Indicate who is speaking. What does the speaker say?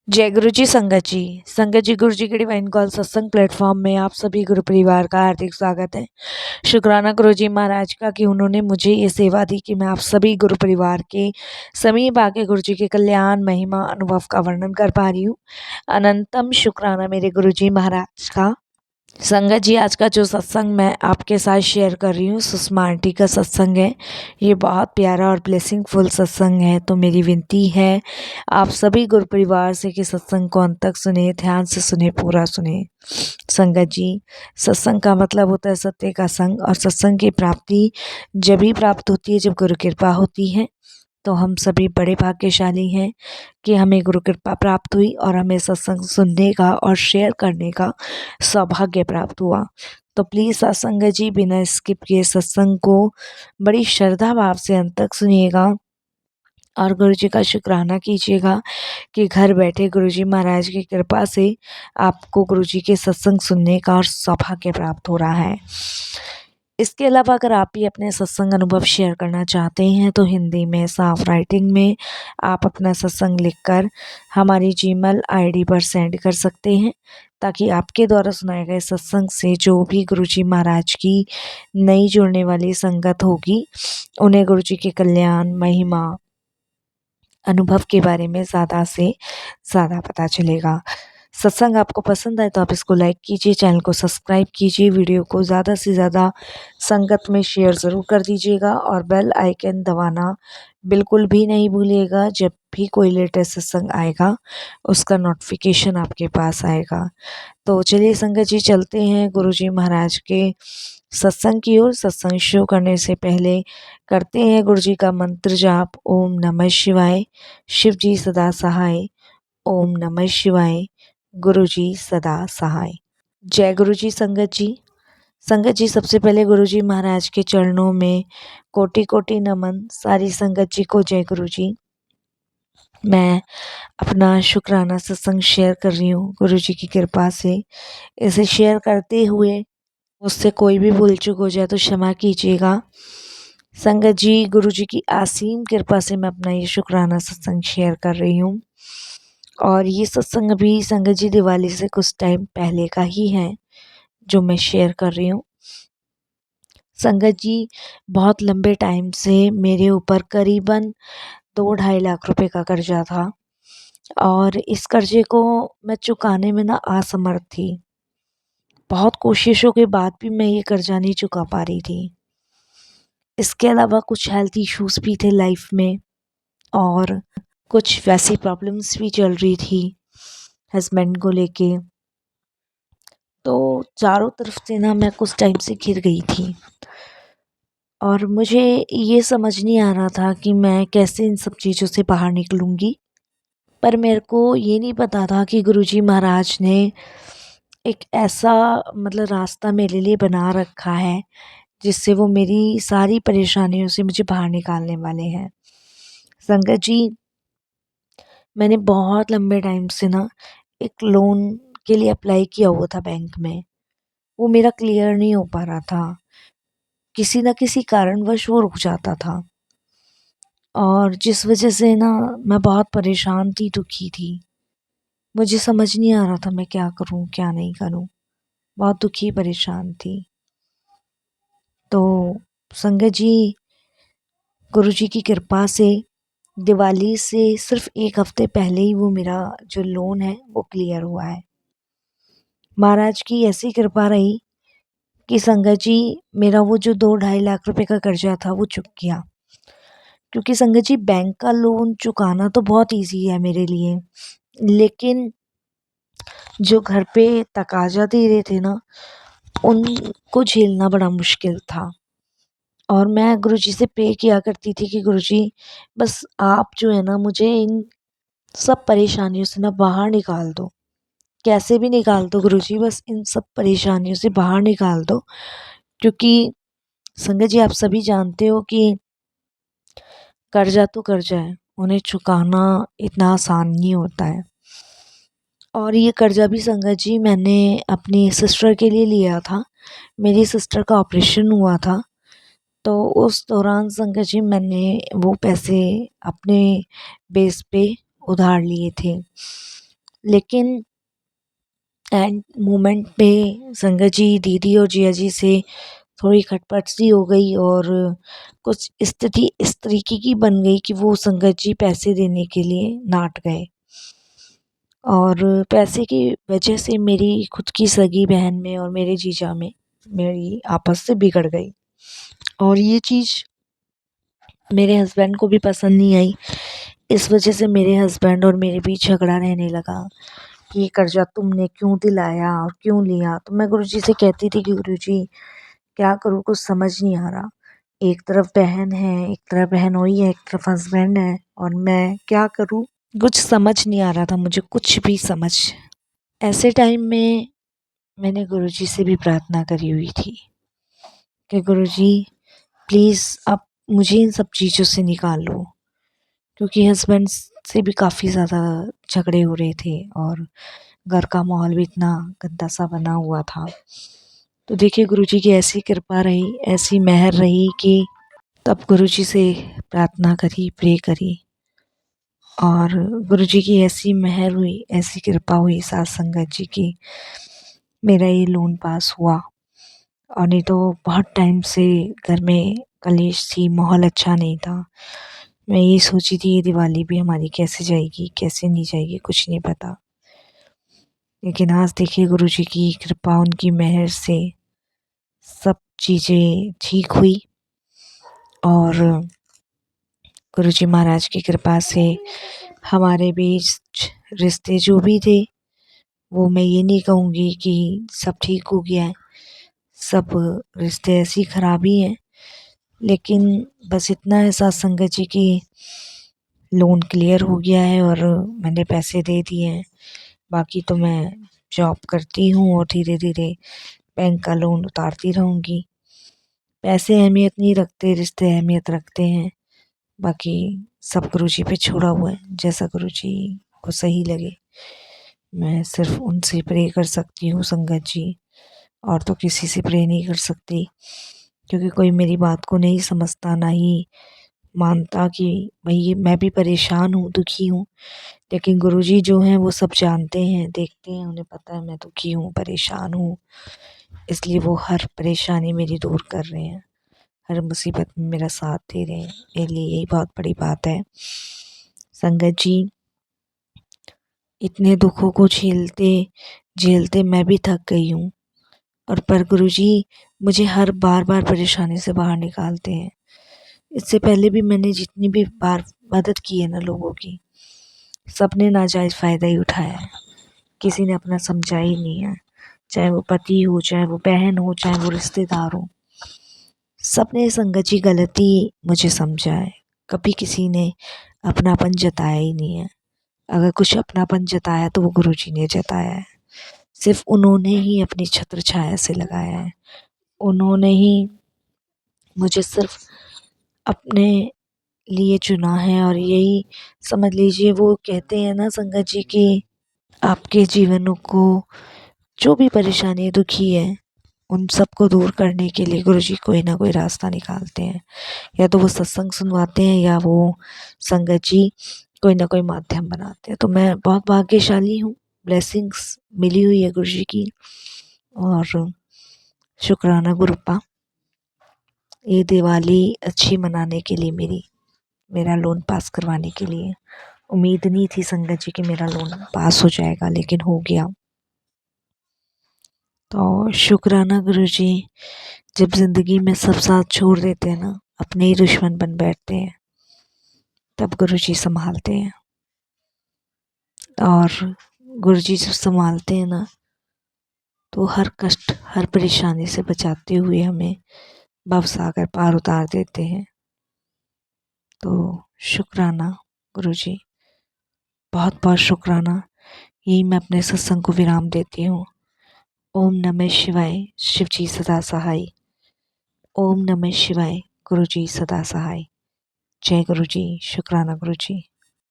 Speaker 1: जय गुरु जी संगत जी गुरु जी के डिवाइन कॉल सत्संग प्लेटफॉर्म में आप सभी गुरु परिवार का हार्दिक स्वागत है। शुक्राना गुरु जी महाराज का कि उन्होंने मुझे ये सेवा दी कि मैं आप सभी गुरु परिवार के समीप आके गुरु जी के कल्याण महिमा अनुभव का वर्णन कर पा रही हूँ। अनंतम शुक्राना मेरे गुरु जी महाराज का। संगत जी आज का जो सत्संग मैं आपके साथ शेयर कर रही हूँ सुषमा आंटी का सत्संग है। ये बहुत प्यारा और ब्लेसिंगफुल सत्संग है, तो मेरी विनती है आप सभी गुरु परिवार से कि सत्संग को अंत तक सुने, ध्यान से सुने, पूरा सुने। संगत जी, सत्संग का मतलब होता है सत्य का संग, और सत्संग की प्राप्ति जब ही प्राप्त होती है जब गुरु कृपा होती है। तो हम सभी बड़े भाग्यशाली हैं कि हमें गुरु कृपा प्राप्त हुई और हमें सत्संग सुनने का और शेयर करने का सौभाग्य प्राप्त हुआ। तो प्लीज़ सत्संग जी बिना स्किप किए सत्संग को बड़ी श्रद्धा भाव से अंत तक सुनिएगा और गुरु जी का शुक्राना कीजिएगा कि घर बैठे गुरु जी महाराज की कृपा से आपको गुरु जी के सत्संग सुनने का और सौभाग्य प्राप्त हो रहा है। इसके अलावा अगर आप भी अपने सत्संग अनुभव शेयर करना चाहते हैं तो हिंदी में साफ राइटिंग में आप अपना सत्संग लिखकर हमारी जीमेल आईडी पर सेंड कर सकते हैं, ताकि आपके द्वारा सुनाए गए सत्संग से जो भी गुरुजी महाराज की नई जुड़ने वाली संगत होगी उन्हें गुरुजी के कल्याण महिमा अनुभव के बारे में ज़्यादा से ज़्यादा पता चलेगा। सत्संग आपको पसंद आए तो आप इसको लाइक कीजिए, चैनल को सब्सक्राइब कीजिए, वीडियो को ज़्यादा से ज़्यादा संगत में शेयर ज़रूर कर दीजिएगा और बेल आइकन दबाना बिल्कुल भी नहीं भूलिएगा। जब भी कोई लेटेस्ट सत्संग आएगा उसका नोटिफिकेशन आपके पास आएगा। तो चलिए संगत जी चलते हैं गुरुजी महाराज के सत्संग की ओर। सत्संग शुरू करने से पहले करते हैं गुरुजी का मंत्र जाप। ओम नमः शिवाय, शिव जी सदा सहाय। ओम नमः शिवाय, गुरु जी सदा सहाय। जय गुरु जी संगत जी। संगत जी सबसे पहले गुरु जी महाराज के चरणों में कोटि कोटि नमन। सारी संगत जी को जय गुरु जी। मैं अपना शुक्राना सत्संग शेयर कर रही हूँ गुरु जी की कृपा से। इसे शेयर करते हुए मुझसे कोई भी भूल चूक हो जाए तो क्षमा कीजिएगा। संगत जी गुरु जी की असीम कृपा से मैं अपना ये शुक्राना सत्संग शेयर कर रही हूँ। और ये सत्संग अभी संगत जी दिवाली से कुछ टाइम पहले का ही है जो मैं शेयर कर रही हूँ। संगत जी बहुत लंबे टाइम से मेरे ऊपर करीबन 2-2.5 लाख रुपए का कर्जा था और इस कर्जे को मैं चुकाने में ना असमर्थ थी। बहुत कोशिशों के बाद भी मैं ये कर्जा नहीं चुका पा रही थी। इसके अलावा कुछ हेल्थ इश्यूज भी थे लाइफ में और कुछ वैसी प्रॉब्लम्स भी चल रही थी हस्बैंड को लेके। तो चारों तरफ से ना मैं कुछ टाइम से घिर गई थी और मुझे ये समझ नहीं आ रहा था कि मैं कैसे इन सब चीज़ों से बाहर निकलूँगी। पर मेरे को ये नहीं पता था कि गुरुजी महाराज ने एक ऐसा रास्ता मेरे लिए बना रखा है जिससे वो मेरी सारी परेशानियों से मुझे बाहर निकालने वाले हैं। संगत जी मैंने बहुत लंबे टाइम से ना एक लोन के लिए अप्लाई किया हुआ था बैंक में। वो मेरा क्लियर नहीं हो पा रहा था, किसी न किसी कारणवश वो रुक जाता था और जिस वजह से ना मैं बहुत परेशान थी, दुखी थी। मुझे समझ नहीं आ रहा था मैं क्या करूं क्या नहीं करूं। बहुत दुखी परेशान थी। तो संगत जी गुरुजी की कृपा से दिवाली से सिर्फ 1 हफ्ते पहले ही वो मेरा जो लोन है वो क्लियर हुआ है। महाराज की ऐसी कृपा रही कि संगत जी मेरा वो जो 2-2.5 लाख रुपए का कर्जा था वो चुक गया। क्योंकि संगत जी बैंक का लोन चुकाना तो बहुत इजी है मेरे लिए, लेकिन जो घर पे तकाजा दे रहे थे ना उनको झेलना बड़ा मुश्किल था। और मैं गुरुजी से प्रे किया करती थी कि गुरुजी बस आप जो है ना मुझे इन सब परेशानियों से ना बाहर निकाल दो। कैसे भी निकाल दो गुरुजी, बस इन सब परेशानियों से बाहर निकाल दो। क्योंकि संगत जी आप सभी जानते हो कि कर्जा तो कर्जा है, उन्हें चुकाना इतना आसान नहीं होता है। और ये कर्जा भी संगत जी मैंने अपनी सिस्टर के लिए लिया था। मेरी सिस्टर का ऑपरेशन हुआ था, तो उस दौरान संगत जी मैंने वो पैसे अपने बेस पे उधार लिए थे। लेकिन एंड मोमेंट पे संगत जी, दीदी और जिया जी से थोड़ी खटपट सी हो गई और कुछ स्थिति इस तरीके की बन गई कि वो संगत जी पैसे देने के लिए नाट गए और पैसे की वजह से मेरी खुद की सगी बहन में और मेरे जीजा में मेरी आपस से बिगड़ गई और ये चीज़ मेरे हस्बैंड को भी पसंद नहीं आई। इस वजह से मेरे हस्बैंड और मेरे बीच झगड़ा रहने लगा कि ये कर्जा तुमने क्यों दिलाया और क्यों लिया। तो मैं गुरुजी से कहती थी कि गुरुजी क्या करूँ, कुछ समझ नहीं आ रहा। एक तरफ बहन है, एक तरफ बहनोई है, एक तरफ हस्बैंड है और मैं क्या करूँ, कुछ समझ नहीं आ रहा था मुझे, कुछ भी समझ। ऐसे टाइम में मैंने गुरुजी से भी प्रार्थना करी हुई थी कि गुरुजी प्लीज़ आप मुझे इन सब चीज़ों से निकाल लो, क्योंकि हस्बैंड से भी काफ़ी ज़्यादा झगड़े हो रहे थे और घर का माहौल भी इतना गंदा सा बना हुआ था। तो देखिए गुरुजी की ऐसी कृपा रही, ऐसी मेहर रही कि तब गुरुजी से प्रार्थना करी, प्रे करी और गुरुजी की ऐसी मेहर हुई, ऐसी कृपा हुई साथ संगत जी की, मेरा ये लोन पास हुआ। और नहीं तो बहुत टाइम से घर में कलेश थी, माहौल अच्छा नहीं था। मैं ये सोची थी ये दिवाली भी हमारी कैसे जाएगी, कैसे नहीं जाएगी, कुछ नहीं पता। लेकिन आज देखिए गुरुजी की कृपा, उनकी मेहर से सब चीज़ें ठीक हुई और गुरुजी महाराज की कृपा से हमारे बीच रिश्ते जो भी थे, वो मैं ये नहीं कहूँगी कि सब ठीक हो गया है, सब रिश्ते ऐसी खराबी हैं। लेकिन बस इतना एहसास संगत जी की लोन क्लियर हो गया है और मैंने पैसे दे दिए हैं। बाकी तो मैं जॉब करती हूँ और धीरे धीरे बैंक का लोन उतारती रहूँगी। पैसे अहमियत नहीं रखते, रिश्ते अहमियत रखते हैं। बाकी सब गुरुजी पे छोड़ा हुआ है, जैसा गुरुजी को सही लगे। मैं सिर्फ उनसे प्रे कर सकती हूँ संगत जी, और तो किसी से प्रे नहीं कर सकती, क्योंकि कोई मेरी बात को नहीं समझता, ना ही मानता कि भाई मैं भी परेशान हूँ, दुखी हूँ। लेकिन गुरुजी जो हैं वो सब जानते हैं, देखते हैं, उन्हें पता है मैं दुखी हूँ, परेशान हूँ, इसलिए वो हर परेशानी मेरी दूर कर रहे हैं, हर मुसीबत में मेरा साथ दे रहे हैं। मेरे लिए यही बहुत बड़ी बात है। संगत जी, इतने दुखों को झेलते झेलते मैं भी थक गई हूँ और पर गुरुजी मुझे हर बार परेशानी से बाहर निकालते हैं। इससे पहले भी मैंने जितनी भी बार मदद की है ना लोगों की, सबने नाजायज़ फ़ायदा ही उठाया है, किसी ने अपना समझा ही नहीं है। चाहे वो पति हो, चाहे वो बहन हो, चाहे वो रिश्तेदार हो, सबने संगत जी गलती मुझे समझा है। कभी किसी ने अपनापन जताया ही नहीं है। अगर कुछ अपनापन जताया तो वो गुरुजी ने जताया है। सिर्फ उन्होंने ही अपनी छत्र छाया से लगाया है। उन्होंने ही मुझे सिर्फ अपने लिए चुना है और यही समझ लीजिए, वो कहते हैं ना संगत जी कि आपके जीवनों को जो भी परेशानी दुखी है, उन सबको दूर करने के लिए गुरुजी कोई ना कोई रास्ता निकालते हैं। या तो वो सत्संग सुनवाते हैं या वो संगत जी कोई ना कोई माध्यम बनाते हैं। तो मैं बहुत भाग्यशाली हूँ, ब्लेसिंग्स मिली हुई है गुरुजी की और शुक्राना गुरुपा, ये दिवाली अच्छी मनाने के लिए, मेरा लोन पास करवाने के लिए। उम्मीद नहीं थी संगत जी कि मेरा लोन पास हो जाएगा, लेकिन हो गया। तो शुक्राना गुरुजी, जब ज़िंदगी में सब साथ छोड़ देते हैं ना, अपने ही दुश्मन बन बैठते हैं, तब गुरुजी संभालते हैं। और गुरुजी जब संभालते हैं ना, तो हर कष्ट, हर परेशानी से बचाते हुए हमें भवसागर पार उतार देते हैं। तो शुक्राना गुरुजी, बहुत बहुत शुक्राना। यही मैं अपने सत्संग को विराम देती हूँ। ओम नमः शिवाय, शिवजी सदा सहाय। ओम नमः शिवाय, गुरुजी सदा सहाय। जय गुरुजी, शुक्राना गुरुजी।